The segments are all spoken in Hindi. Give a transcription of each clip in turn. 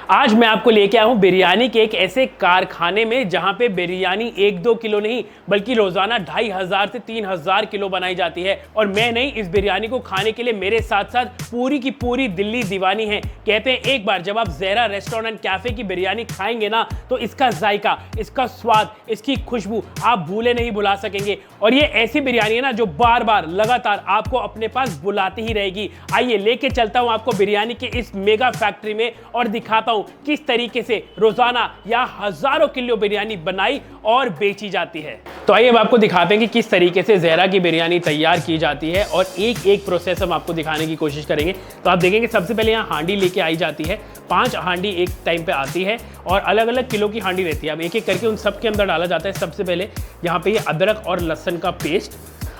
आज मैं आपको लेके आया हूँ बिरयानी के एक ऐसे कारखाने में जहाँ पे बिरयानी 1-2 किलो नहीं बल्कि रोजाना 2500 से 3000 किलो बनाई जाती है। और मैं नहीं, इस बिरयानी को खाने के लिए मेरे साथ साथ पूरी की पूरी दिल्ली दीवानी है। कहते हैं एक बार जब आप ज़हरा रेस्टोरेंट एंड कैफे की बिरयानी खाएंगे ना तो इसका जायका, इसका स्वाद, इसकी खुशबू आप भूले नहीं भुला सकेंगे। और ये ऐसी बिरयानी है ना जो बार बार लगातार आपको अपने पास बुलाती ही रहेगी। आइए लेके चलता हूँ आपको बिरयानी के इस मेगा फैक्ट्री में और दिखाता हूँ किस तरीके से रोजाना या हजारों किलो बिरयानी बनाई और बेची जाती है। तो आइए अब आपको दिखाते हैं कि किस तरीके से ज़हरा की बिरयानी तैयार की जाती है और एक एक प्रोसेस हम आपको दिखाने की कोशिश करेंगे। तो आप देखेंगे सबसे पहले यहाँ हांडी लेके आई जाती है, 5 हांडी एक टाइम पे आती है और अलग अलग किलो की हांडी रहती है। अब एक एक करके उन सब के अंदर डाला जाता है। सबसे पहले यहाँ पे ये अदरक और लहसुन का पेस्ट,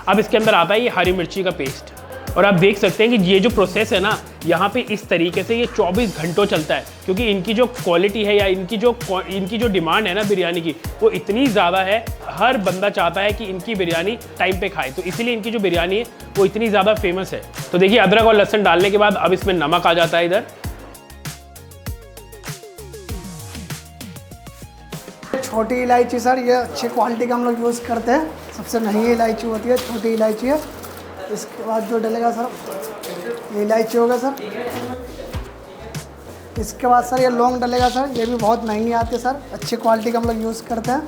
अब इसके अंदर आता है ये हरी मिर्ची का पेस्ट। और आप देख सकते हैं कि ये जो प्रोसेस है ना यहाँ पे इस तरीके से ये 24 घंटों चलता है, क्योंकि इनकी जो क्वालिटी है या इनकी जो डिमांड है ना बिरयानी की वो इतनी ज़्यादा है। हर बंदा चाहता है कि इनकी बिरयानी टाइम पे खाए, तो इसीलिए इनकी जो बिरयानी है वो इतनी ज़्यादा फेमस है। तो देखिए अदरक और लहसुन डालने के बाद अब इसमें नमक आ जाता है इधर। छोटी इलायची सर, ये अच्छी क्वालिटी का हम लोग यूज़ करते हैं। सबसे महंगी इलायची होती है, छोटी इलायची है। इसके बाद जो डलेगा सर ये इलायची होगा सर। इसके बाद सर ये लौंग डलेगा सर, ये भी बहुत महंगी आती है सर, अच्छी क्वालिटी का हम लोग यूज़ करते हैं।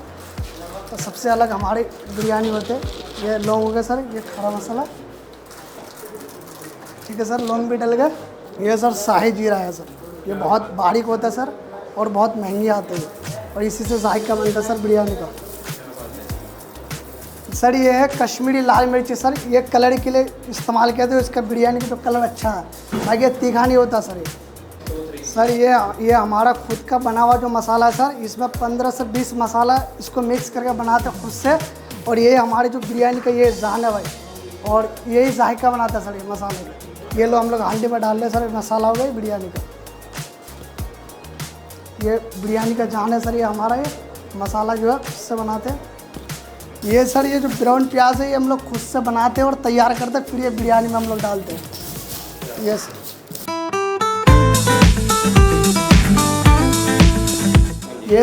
तो सबसे अलग हमारी बिरयानी होते हैं। ये लौंग हो गया सर, ये खड़ा मसाला, ठीक है सर, लौंग भी डल गए। ये सर शाही जीरा है सर, ये बहुत बारीक होता है सर और बहुत महंगी आती है और इसी से जायका बनता है सर बिरयानी का। सर ये है कश्मीरी लाल मिर्ची सर, ये कलर के लिए इस्तेमाल किया था, इसका बिरयानी का तो कलर अच्छा है, बाकी तीखा नहीं होता सर। ये हमारा खुद का बना हुआ जो मसाला है सर, इसमें 15 से 20 मसाला इसको मिक्स करके बनाते हैं खुद से। और ये हमारी जो बिरयानी का ये जान है भाई, और यही जायका बनाता है सर ये मसाले का। ये लो हम लोग हांडी में डाल रहे हैं सर, मसाला हो गया बिरयानी का। ये बिरयानी का जान है सर, ये हमारा ये मसाला जो है खुद से बनाते हैं। ये सर ये जो ब्राउन प्याज है ये हम लोग खुद से बनाते हैं और तैयार करते हैं, फिर ये बिरयानी में हम लोग डालते हैं। ये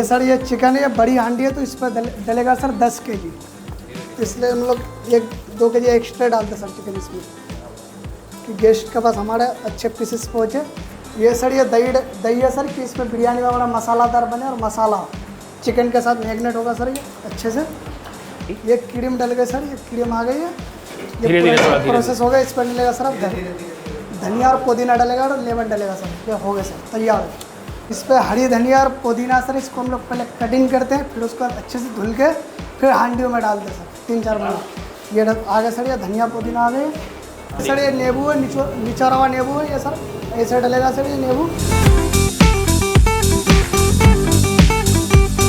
सर ये चिकन है, ये बड़ी हांडी है तो इस पर डलेगा सर 10 केजी, इसलिए हम लोग 1-2 केजी एक्स्ट्रा डालते हैं सर चिकन इसमें, कि गेस्ट के पास हमारे अच्छे पीसेस पहुँचे। ये सर ये दही है सर, कि इसमें बिरयानी में हमारा मसालादार बने और मसाला चिकन के साथ मैगनेट होगा सर ये अच्छे से। ये क्रीम डल गए सर, ये क्रीम आ गई है, ये प्रोसेस हो गया। इस पर डलेगा सर अब धनिया और पुदीना डलेगा और लेमन डलेगा सर, ये हो गया सर तैयार है। इस पर हरी धनिया और पुदीना सर, इसको हम लोग पहले कटिंग करते हैं, फिर उसको अच्छे से धुल के फिर हांडियों में डालते हैं सर 3-4 मिनट। ये आ गया सर, ये धनिया पुदीना आ गए सर। ये नींबू है, निचोड़ा हुआ नींबू है ये सर, ऐसे डलेगा सर ये नींबू।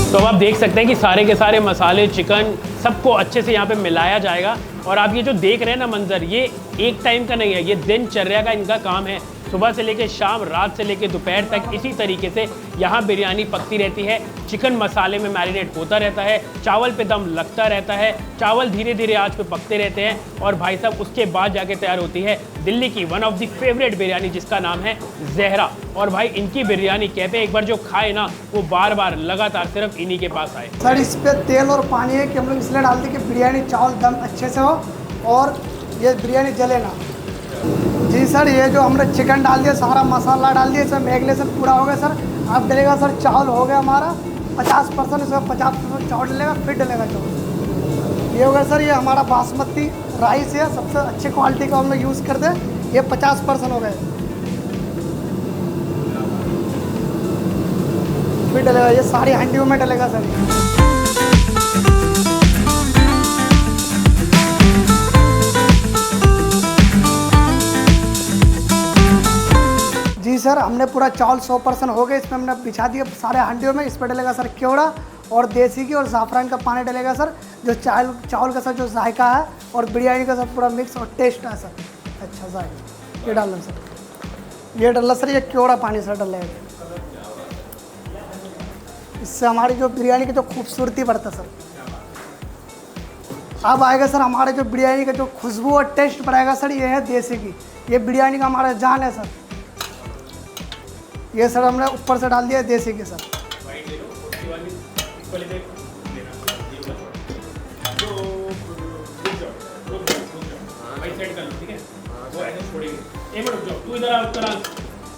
तो अब आप देख सकते हैं कि सारे के सारे मसाले, चिकन सबको अच्छे से यहाँ पे मिलाया जाएगा। और आप ये जो देख रहे हैं ना मंजर, ये एक टाइम का नहीं है, ये दिनचर्या का इनका काम है। सुबह से लेके शाम, रात से लेके दोपहर तक इसी तरीके से यहाँ बिरयानी पकती रहती है। चिकन मसाले में मैरिनेट होता रहता है, चावल पे दम लगता रहता है, चावल धीरे धीरे आंच पे पकते रहते हैं और भाई साहब उसके बाद जाके तैयार होती है दिल्ली की one of the favourite biryani जिसका नाम है ज़हरा। और भाई इनकी बिरयानी कहते हैं एक बार जो खाए ना वो बार बार लगातार सिर्फ इन्हीं के पास आए। सर इस पर तेल और पानी है कि हम लोग इसलिए डालते हैं कि बिरयानी चावल दम अच्छे से हो और ये बिरयानी जले ना। जी सर, ये जो हमने चिकन डाल दिया, सारा मसाला डाल दिया, इसमें मैरिनेशन पूरा हो गया सर। अब डलेगा सर चावल, हो गया हमारा 50%, इसमें 50% चावल डलेगा, फिर डलेगा चावल। ये हो गया सर, ये हमारा बासमती राइस है, सबसे अच्छी क्वालिटी का हम लोग यूज़ करते हैं। ये 50% हो गए, फिर डलेगा, ये सारी हांडियों में डलेगा सर। जी सर, हमने पूरा चावल 100% हो गए, इसमें हमने बिछा दिया सारे हांडियों में। इस पर डलेगा सर केवड़ा और देसी घी और ज़ाफ़रान का पानी डलेगा सर, जो चावल का सर जो जायका है और बिरयानी का सर पूरा मिक्स और टेस्ट है सर अच्छा जायका। ये डालना सर, ये डलना सर, ये केवड़ा पानी सर डलेगा, इससे हमारी जो बिरयानी की जो खूबसूरती बढ़ता सर। अब आएगा सर हमारे जो बिरयानी का जो खुशबू और टेस्ट बढ़ाएगा सर, ये है देसी घी, ये बिरयानी का हमारा जान है सर। ये सर हमने ऊपर से डाल दिया देसी के सर।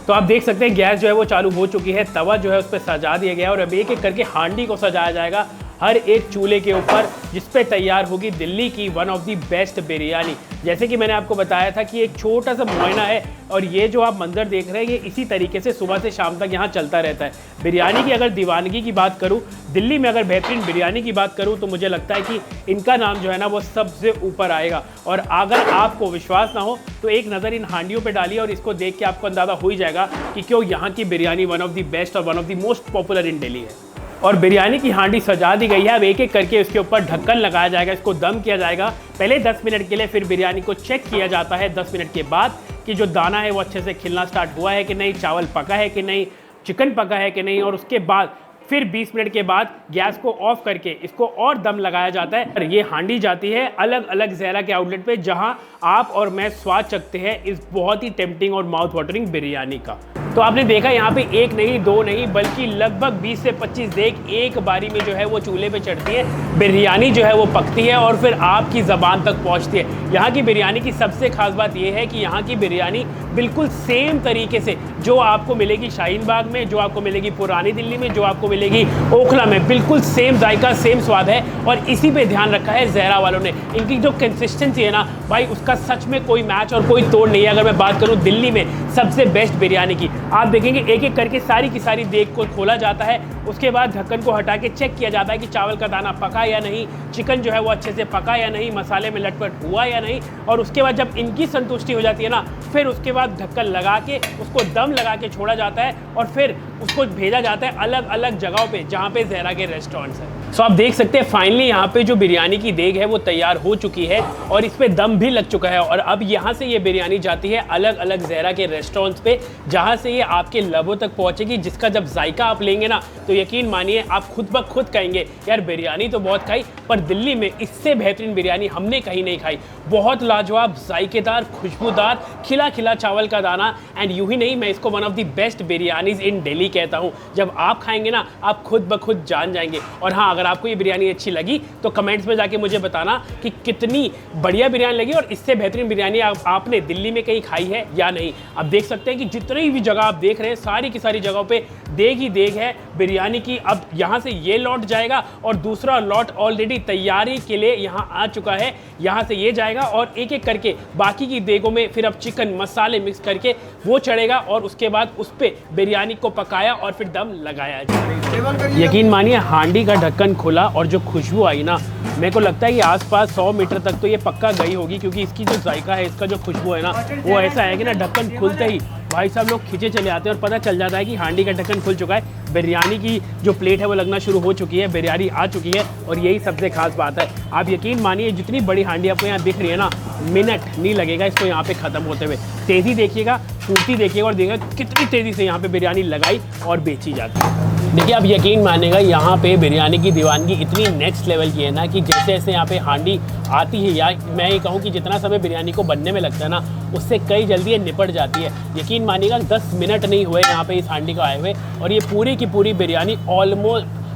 तो आप देख सकते हैं गैस जो है वो चालू हो चुकी है, तवा जो है उस पर सजा दिया गया है और अब एक एक करके हांडी को सजाया जाएगा हर एक चूल्हे के ऊपर, जिस पे तैयार होगी दिल्ली की one of the best biryani. जैसे कि मैंने आपको बताया था कि एक छोटा सा मुआयना है और ये जो आप मंजर देख रहे हैं ये इसी तरीके से सुबह से शाम तक यहाँ चलता रहता है। बिरयानी की अगर दीवानगी की बात करूँ, दिल्ली में अगर बेहतरीन बिरयानी की बात करूँ तो मुझे लगता है कि इनका नाम जो है ना वो सबसे ऊपर आएगा। और अगर आपको विश्वास ना हो तो एक नज़र इन हांडियों पे डालिए और इसको देख के आपको अंदाज़ा हो ही जाएगा कि क्यों यहाँ की biryani one of the best और one of the most popular in Delhi है। और बिरयानी की हांडी सजा दी गई है, अब एक एक करके उसके ऊपर ढक्कन लगाया जाएगा, इसको दम किया जाएगा पहले 10 मिनट के लिए, फिर बिरयानी को चेक किया जाता है 10 मिनट के बाद कि जो दाना है वो अच्छे से खिलना स्टार्ट हुआ है कि नहीं, चावल पका है कि नहीं, चिकन पका है कि नहीं, और उसके बाद फिर 20 मिनट के बाद गैस को ऑफ करके इसको और दम लगाया जाता है। और ये हांडी जाती है अलग अलग ज़हरा के आउटलेट पे, जहां आप और मैं स्वाद चखते हैं इस बहुत ही टेम्पटिंग और माउथ वाटरिंग बिरयानी का। तो आपने देखा यहाँ पे एक नहीं दो नहीं बल्कि लगभग 20 से 25 देग एक बारी में जो है वो चूल्हे पे चढ़ती है, बिरयानी जो है वो पकती है और फिर आपकी ज़बान तक पहुँचती है। यहाँ की बिरयानी की सबसे खास बात यह है कि यहाँ की बिरयानी बिल्कुल सेम तरीके से जो आपको मिलेगी शाहीन बाग में, जो आपको मिलेगी पुरानी दिल्ली में, जो आपको मिलेगी ओखला में, बिल्कुल सेम जायका सेम स्वाद है। और इसी पे ध्यान रखा है ज़हरा वालों ने। इनकी जो कंसिस्टेंसी है ना भाई, उसका सच में कोई मैच और कोई तोड़ नहीं है। अगर मैं बात करूँ दिल्ली में सबसे बेस्ट बिरयानी की, आप देखेंगे एक एक करके सारी की सारी देग को खोला जाता है, उसके बाद ढक्कन को हटा के चेक किया जाता है कि चावल का दाना पका या नहीं, चिकन जो है वो अच्छे से पका या नहीं, मसाले में लटपट हुआ या नहीं। और उसके बाद जब इनकी संतुष्टि हो जाती है ना, फिर उसके बाद ढक्कन लगा के उसको दम लगा के छोड़ा जाता है और फिर उसको भेजा जाता है अलग अलग जगहों पे जहाँ पे ज़हरा के रेस्टोरेंट्स हैं। सो आप देख सकते हैं फाइनली यहाँ पे जो बिरयानी की देग है वो तैयार हो चुकी है और इस पे दम भी लग चुका है। और अब यहाँ से ये बिरयानी जाती है अलग अलग ज़हरा के रेस्टोरेंट्स पे, जहाँ से ये आपके लबों तक पहुँचेगी, जिसका जब जायका आप लेंगे ना तो यकीन मानिए आप खुद ब खुद कहेंगे यार बिरयानी तो बहुत खाई, पर दिल्ली में इससे बेहतरीन बिरयानी हमने कहीं नहीं खाई। बहुत लाजवाब, जायकेदार, खुशबूदार, खिला खिला चावल का दाना, एंड यूं ही नहीं, मैं इसको one of the best biryanis in Delhi कहता हूं। जब आप खाएंगे ना आप खुद ब खुद जान जाएंगे। और हाँ, अगर आपको ये बिरयानी अच्छी लगी तो कमेंट्स में जाके मुझे बताना कि कितनी बढ़िया बिरयानी लगी और इससे बेहतरीन बिरयानी आपने दिल्ली में कहीं खाई है या नहीं। आप देख सकते हैं कि जितनी भी जगह आप देख रहे हैं सारी की सारी जगहों पे देग ही देग है बिरयानी की। अब यहाँ से ये लॉट जाएगा और दूसरा लॉट ऑलरेडी तैयारी के लिए यहाँ आ चुका है, यहाँ से ये जाएगा और एक एक करके बाकी की देगों में फिर अब चिकन मसाले मिक्स करके वो चढ़ेगा और उसके बाद उस पर बिरयानी को पकाया और फिर दम लगाया जाएगा। यकीन मानिए हांडी का ढक्कन खुला और जो खुशबू आई ना, मेरे को लगता है कि आसपास 100 मीटर तक तो ये पक्का गई होगी, क्योंकि इसकी जो जायका है, इसका जो खुशबू है ना वो ऐसा है कि ना ढक्कन खुलते ही भाई साहब लोग खींचे चले आते हैं और पता चल जाता है कि हांडी का ढक्कन खुल चुका है। बिरयानी की जो प्लेट है वो लगना शुरू हो चुकी है, बिरयानी आ चुकी है और यही सबसे खास बात है। आप यकीन मानिए जितनी बड़ी हांडी आपको यहाँ दिख रही है ना, मिनट नहीं लगेगा इसको यहाँ पे ख़त्म होते हुए। तेज़ी देखिएगा, फूर्ती देखिएगा और देखिएगा कितनी तेज़ी से यहाँ पे बिरयानी लगाई और बेची जाती है। देखिए आप यकीन मानेगा यहाँ पे बिरयानी की दीवानगी इतनी नेक्स्ट लेवल की है ना कि जैसे जैसे यहाँ पे हांडी आती है, या मैं ये कहूँ कि जितना समय बिरयानी को बनने में लगता है ना उससे कई जल्दी ये निपट जाती है। यकीन मानिएगा 10 मिनट नहीं हुए यहाँ पे इस हांडी को आए हुए और ये पूरी की पूरी बिरयानी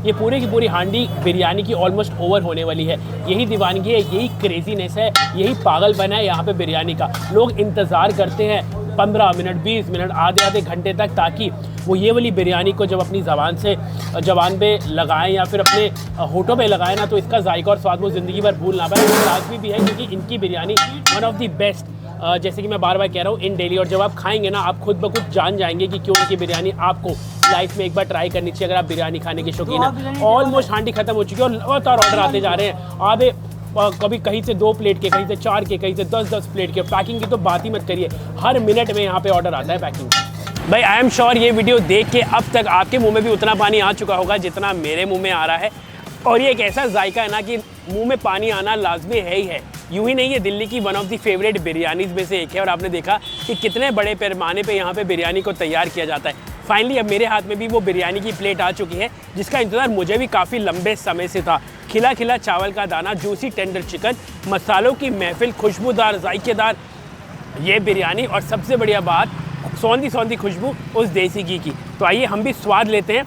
ये पूरी की पूरी हांडी बिरयानी की ऑलमोस्ट ओवर होने वाली है। यही दीवानगी है, यही क्रेजीनेस है, यही पागलपन है यहाँ पे बिरयानी का। लोग इंतज़ार करते हैं 15 मिनट 20 मिनट आधे आधे घंटे तक, ताकि वो ये वाली बिरयानी को जब अपनी ज़बान पे लगाएं या फिर अपने होठों पे लगाएं ना, तो इसका जायका और स्वाद वो ज़िंदगी भर भूल ना पाए। वो लाजमी भी है क्योंकि इनकी biryani one of the best, जैसे कि मैं बार बार कह रहा हूँ, इन दिल्ली। और जब आप खाएंगे ना आप खुद ब खुद जान जाएंगे कि क्यों इनकी बिरयानी आपको लाइफ में एक बार ट्राई करनी चाहिए अगर आप बिरयानी खाने के शौकीन हैं। ऑलमोस्ट हांडी खत्म हो चुकी है और लगातार ऑर्डर आते जा रहे हैं। आप कभी कहीं से 2 प्लेट के, कहीं से 4 के, कहीं से 10-10 प्लेट के। पैकिंग की तो बात ही मत करिए, हर मिनट में यहाँ पे ऑर्डर आता है पैकिंग। भाई आई एम श्योर ये वीडियो देख के अब तक आपके मुंह में भी उतना पानी आ चुका होगा जितना मेरे मुंह में आ रहा है। और ये एक ऐसा जायका है ना कि मुंह में पानी आना लाजमी है ही है। यूं ही नहीं, ये दिल्ली की one of the favourite biryanis में से एक है और आपने देखा कि कितने बड़े पैमाने पे यहाँ पे बिरयानी को तैयार किया जाता है। फाइनली अब मेरे हाथ में भी वो बिरयानी की प्लेट आ चुकी है जिसका इंतज़ार मुझे भी काफ़ी लंबे समय से था। खिला खिला चावल का दाना, जूसी टेंडर चिकन, मसालों की महफिल, खुशबूदार जायकेदार ये बिरयानी और सबसे बढ़िया बात सौंधी सौंधी खुशबू उस देसी घी की। तो आइए हम भी स्वाद लेते हैं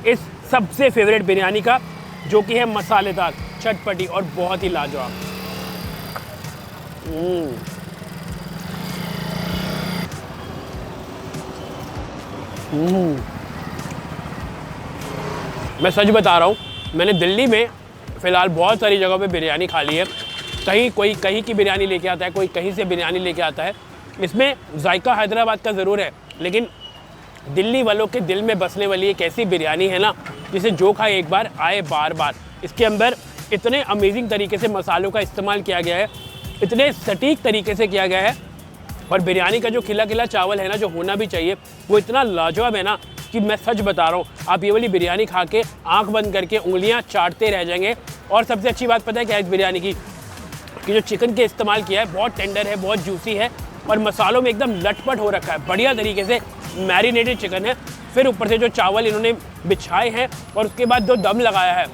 इस सबसे फेवरेट बिरयानी का, जो कि है मसालेदार, चटपटी और बहुत ही लाजवाब। मैं सच बता रहा हूँ, मैंने दिल्ली में फ़िलहाल बहुत सारी जगहों पे बिरयानी खा ली है। कोई कहीं की बिरयानी लेके आता है, कोई कहीं से बिरयानी लेके आता है। इसमें जायका हैदराबाद का ज़रूर है, लेकिन दिल्ली वालों के दिल में बसने वाली एक ऐसी बिरयानी है ना, जिसे जो खाए एक बार आए बार बार। इसके अंदर इतने अमेजिंग तरीके से मसालों का इस्तेमाल किया गया है, इतने सटीक तरीके से किया गया है, और बिरयानी का जो खिला खिला चावल है ना, जो होना भी चाहिए, वो इतना लाजवाब है ना कि मैं सच बता रहा हूँ, आप ये वाली बिरयानी खा के आँख बंद करके उंगलियाँ चाटते रह जाएंगे। और सबसे अच्छी बात पता है क्या है इस बिरयानी की, कि जो चिकन के इस्तेमाल किया है बहुत टेंडर है, बहुत जूसी है, और मसालों में एकदम लटपट हो रखा है, बढ़िया तरीके से मैरिनेटेड चिकन है। फिर ऊपर से जो चावल इन्होंने बिछाए हैं और उसके बाद जो दम लगाया है,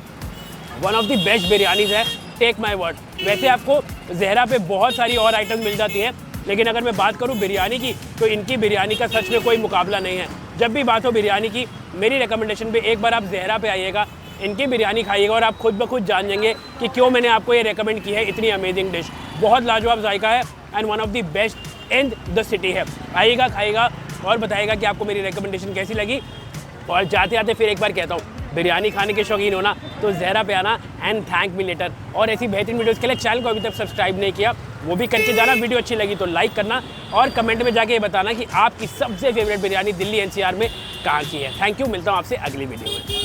वन ऑफ द बेस्ट बिरयानीज़ है, टेक माई वर्ड। वैसे आपको ज़हरा पे बहुत सारी और आइटम मिल जाती हैं, लेकिन अगर मैं बात करूं बिरयानी की, तो इनकी बिरयानी का सच में कोई मुकाबला नहीं है। जब भी बात हो बिरयानी की, मेरी रिकमेंडेशन पे एक बार आप ज़हरा पे आइएगा, इनकी बिरयानी खाइएगा, और आप खुद ब खुद जान जाएंगे कि क्यों मैंने आपको ये रेकमेंड की है। इतनी अमेजिंग डिश, बहुत लाजवाब जायका है, and one of the best in the city है। आइएगा, खाइएगा और बताइएगा कि आपको मेरी रिकमेंडेशन कैसी लगी। और जाते आते फिर एक बार कहता हूँ, बिरयानी खाने के शौकीन होना तो ज़हरा पे आना, एंड थैंक मी लेटर। और ऐसी बेहतरीन वीडियोज़ के लिए चैनल को अभी तक सब्सक्राइब नहीं किया, वो भी करके जाना। वीडियो अच्छी लगी तो लाइक करना, और कमेंट में जाके ये बताना कि आपकी सबसे फेवरेट बिरयानी दिल्ली NCR में कहाँ की है। थैंक यू, मिलता हूँ आपसे अगली वीडियो में।